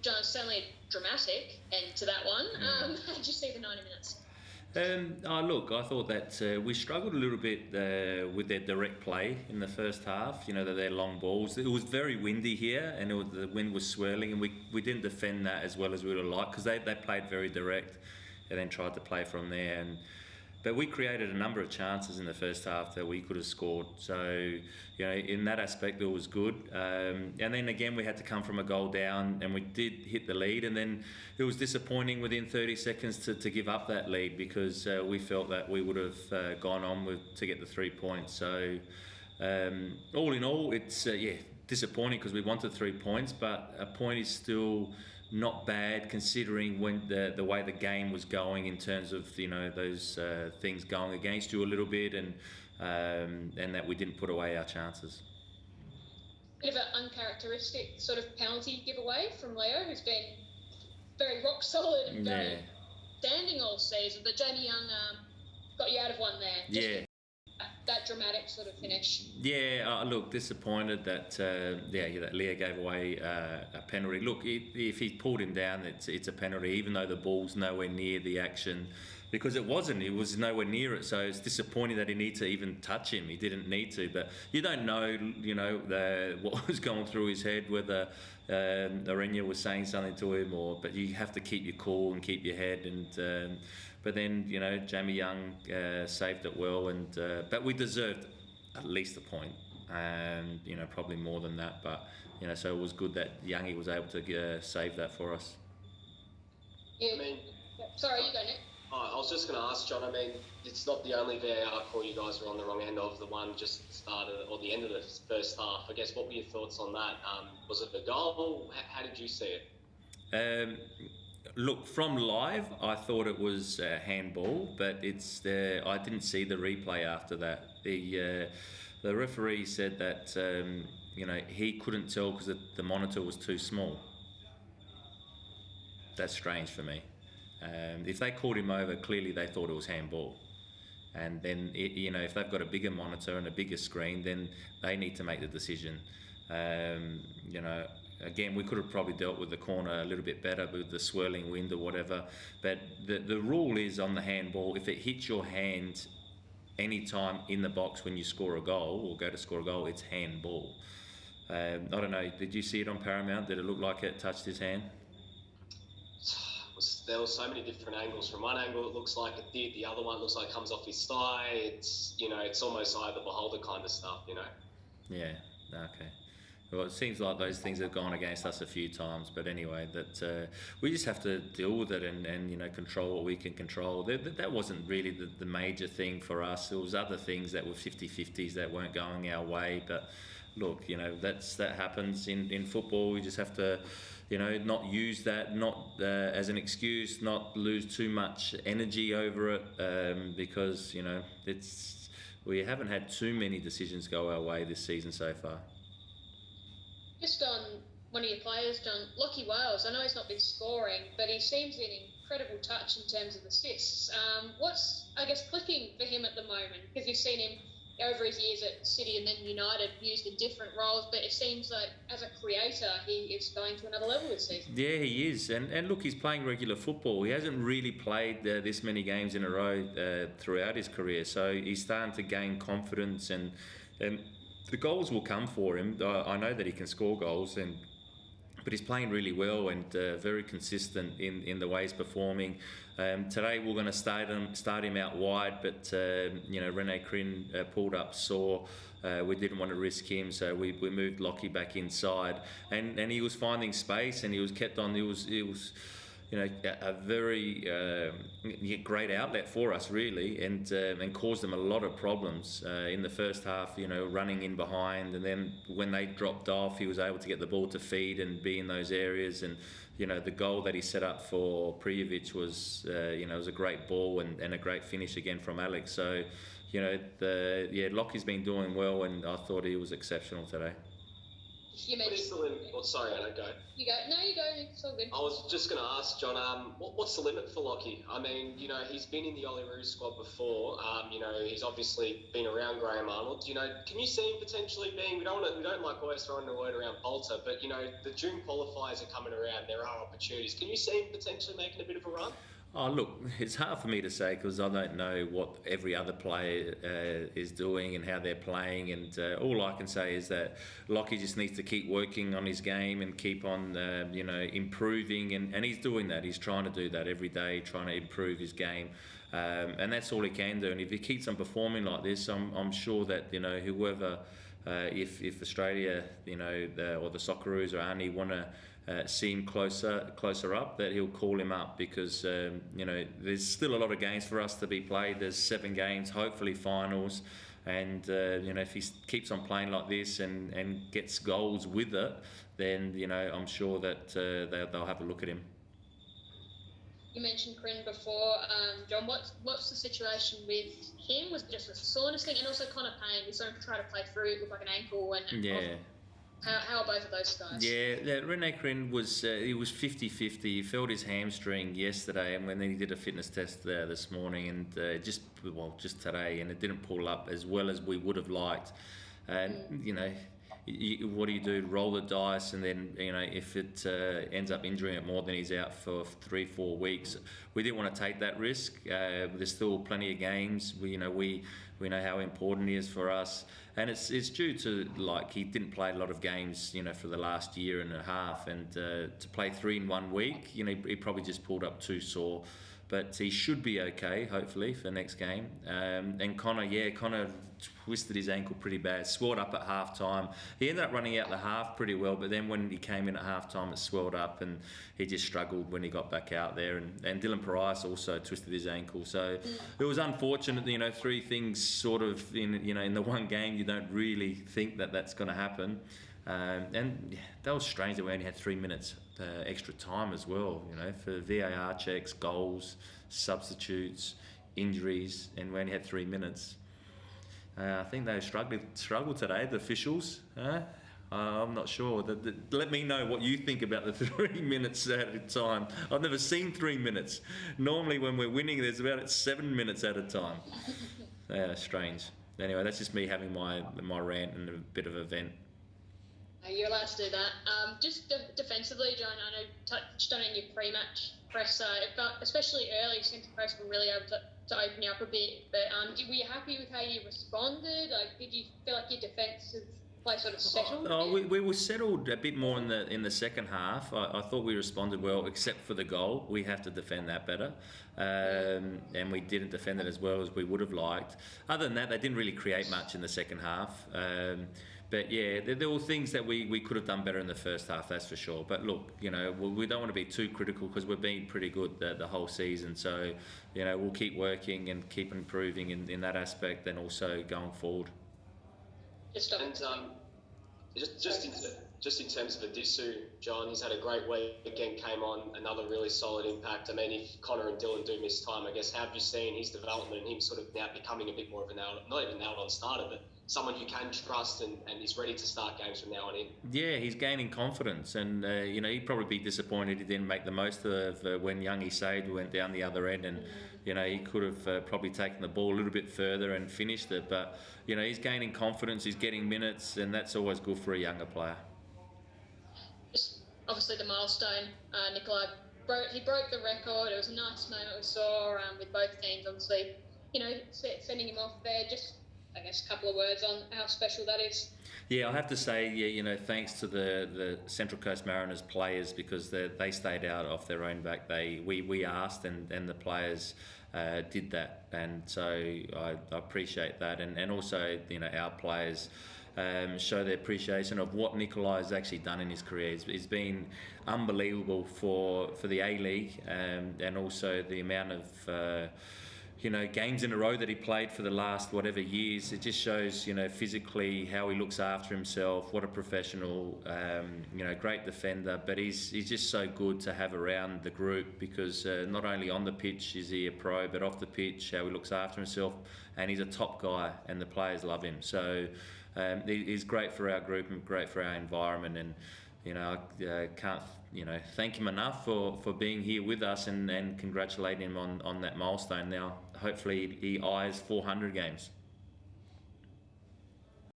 John, certainly a dramatic end to that one. How did you see the 90 minutes? Look, I thought that we struggled a little bit with their direct play in the first half. You know, their long balls. It was very windy here, and the wind was swirling, and we didn't defend that as well as we would have liked, because they played very direct, and then tried to play from there. But we created a number of chances in the first half that we could have scored. So, you know, in that aspect, it was good. And then again, we had to come from a goal down, and we did hit the lead. And then it was disappointing within 30 seconds to give up that lead, because we felt that we would have gone on to get the 3 points. So, all in all, it's disappointing, because we wanted 3 points, but a point is still not bad, considering when the way the game was going, in terms of, you know, those things going against you a little bit, and that we didn't put away our chances. Bit of an uncharacteristic sort of penalty giveaway from Leo, who's been very rock solid and very standing all season. But Jamie Young got you out of one there. Yeah. That dramatic sort of finish. Yeah, look, disappointed that that Leo gave away a penalty. Look, if he pulled him down, it's a penalty, even though the ball's nowhere near the action, because it wasn't. He was nowhere near it, so it's disappointing that he needed to even touch him. He didn't need to, but you don't know, you know, what was going through his head, whether Orenia was saying something to him, but you have to keep your cool and keep your head. And but then, you know, Jamie Young saved it well, but we deserved at least a point, and, you know, probably more than that. But, you know, so it was good that Youngie was able to save that for us. Yeah. Sorry, you go, Nick. I was just going to ask, John, I mean, it's not the only VAR call you guys were on the wrong end of, the one just at the start or the end of the first half. I guess, what were your thoughts on that? Was it the goal? How did you see it? Look, from live, I thought it was handball, but I didn't see the replay after that. The referee said that you know, he couldn't tell because the monitor was too small. That's strange for me. If they called him over, clearly they thought it was handball. And then, you know, if they've got a bigger monitor and a bigger screen, then they need to make the decision. You know, again, we could have probably dealt with the corner a little bit better with the swirling wind or whatever. But the rule is, on the handball, if it hits your hand any time in the box when you score a goal or go to score a goal, it's handball. I don't know, did you see it on Paramount? Did it look like it touched his hand? There were so many different angles. From one angle, it looks like it did. The other one looks like it comes off his thigh. It's, you know, it's almost eye of the beholder kind of stuff, you know. Yeah. Okay. Well, it seems like those things have gone against us a few times, but anyway, that we just have to deal with it and you know, control what we can control. That wasn't really the major thing for us. There was other things that were 50-50s that weren't going our way, but look, you know, that happens in football. We just have to, you know, not use that as an excuse, not lose too much energy over it, because, you know, we haven't had too many decisions go our way this season so far. Just on one of your players, John, Lockie Wales, I know he's not been scoring, but he seems an incredible touch in terms of assists. What's, I guess, clicking for him at the moment? Because you've seen him over his years at City and then United used in different roles, but it seems like as a creator, he is going to another level this season. Yeah, he is. And look, he's playing regular football. He hasn't really played this many games in a row throughout his career, so he's starting to gain confidence, and the goals will come for him. I know that he can score goals, but he's playing really well and very consistent in the way he's performing. Today we're going to start him out wide, but you know, Rene Krhin pulled up sore. We didn't want to risk him, so we moved Lockie back inside, and he was finding space, and he was kept on. It was you know, a very great outlet for us, really, and caused them a lot of problems in the first half, you know, running in behind, and then when they dropped off, he was able to get the ball to feed and be in those areas. And, you know, the goal that he set up for Prijovic was, you know, was a great ball and a great finish again from Alex. So, you know, Lockie's been doing well, and I thought he was exceptional today. You What is mentioned. the limit? Oh, sorry, Anna, go. You go. No, you go. It's all good. I was just going to ask, John, what's the limit for Lockie? I mean, he's been in the Olyroos squad before. He's obviously been around Graham Arnold. Can you see him potentially being? We don't like always throwing the word around Bolter, but the June qualifiers are coming around. There are opportunities. Can you see him potentially making a bit of a run? Oh, look, it's hard for me to say because I don't know what every other player is doing and how they're playing. And all I can say is that Lockie just needs to keep working on his game and keep on, improving. And he's doing that. He's trying to do that every day, trying to improve his game. And that's all he can do. And if he keeps on performing like this, I'm sure that, whoever, if Australia, or the Socceroos or Arnie want to see him closer up, that he'll call him up because there's still a lot of games for us to be played. There's 7 games, hopefully finals, and if he keeps on playing like this and gets goals with it, then I'm sure that they'll have a look at him. You mentioned Corinne before, John. What's the situation with him? Was it just a soreness thing, and also Connor Payne? He's starting to try to play through. It looked like an ankle, and Yeah. How are both of those guys? Yeah, Rene Corinne was 50-50. He felt his hamstring yesterday, and then he did a fitness test this morning, and just today, and it didn't pull up as well as we would have liked. And what do you do? Roll the dice, and then if it ends up injuring it more, then he's out for 3-4 weeks. We didn't want to take that risk. There's still plenty of games. We know how important he is for us, and it's due to he didn't play a lot of games for the last year and a half, and to play 3 in 1 week, he probably just pulled up too sore. But he should be okay, hopefully, for next game. And Connor twisted his ankle pretty bad, swelled up at half-time. He ended up running out the half pretty well, but then when he came in at half-time, it swelled up, and he just struggled when he got back out there. And Dylan Parias also twisted his ankle. So it was unfortunate, 3 things sort of in the one game. You don't really think that that's going to happen. And that was strange that we only had 3 minutes extra time as well, for VAR checks, goals, substitutes, injuries, and we only had 3 minutes. I think they struggled today, the officials. I'm not sure. Let me know what you think about the 3 minutes at a time. I've never seen 3 minutes. Normally when we're winning, there's about 7 minutes at a time. Strange. Anyway, that's just me having my rant and a bit of a vent. You're allowed to do that. Just defensively, John, I know touched on in your pre-match presser, but especially early, centre post were really able to open you up a bit. But were you happy with how you responded? Did you feel like your defensive play sort of settled? We were settled a bit more in the second half. I thought we responded well, except for the goal. We have to defend that better, and we didn't defend it as well as we would have liked. Other than that, they didn't really create much in the second half. But yeah, there were things that we could have done better in the first half, that's for sure. But look, we don't want to be too critical because we've been pretty good the whole season. So, we'll keep working and keep improving in that aspect, and also going forward. Just in terms of Adisu, John, he's had a great week. Again, came on, another really solid impact. I mean, if Connor and Dylan do miss time, I guess, how have you seen his development and him sort of now becoming a bit more of a not even nailed-on starter, but someone you can trust and is ready to start games from now on in? Yeah, he's gaining confidence, and he'd probably be disappointed he didn't make the most of when Youngie Sade went down the other end, and he could have probably taken the ball a little bit further and finished it. But he's gaining confidence, he's getting minutes, and that's always good for a younger player. Just obviously the milestone, Nikolai broke the record. It was a nice moment we saw with both teams. Obviously, sending him off there. Just, I guess, a couple of words on how special that is. Yeah, I have to say, thanks to the Central Coast Mariners players, because they stayed out off their own back. We asked, and the players did that, and so I appreciate that, and also our players show their appreciation of what Nikolai has actually done in his career. He's been unbelievable for the A-League, and also the amount of games in a row that he played for the last whatever years. It just shows, physically how he looks after himself. What a professional, great defender. But he's just so good to have around the group, because not only on the pitch is he a pro, but off the pitch, how he looks after himself. And he's a top guy, and the players love him. So he's great for our group and great for our environment. And I can't thank him enough for being here with us and congratulate him on that milestone. Now hopefully he eyes 400 games.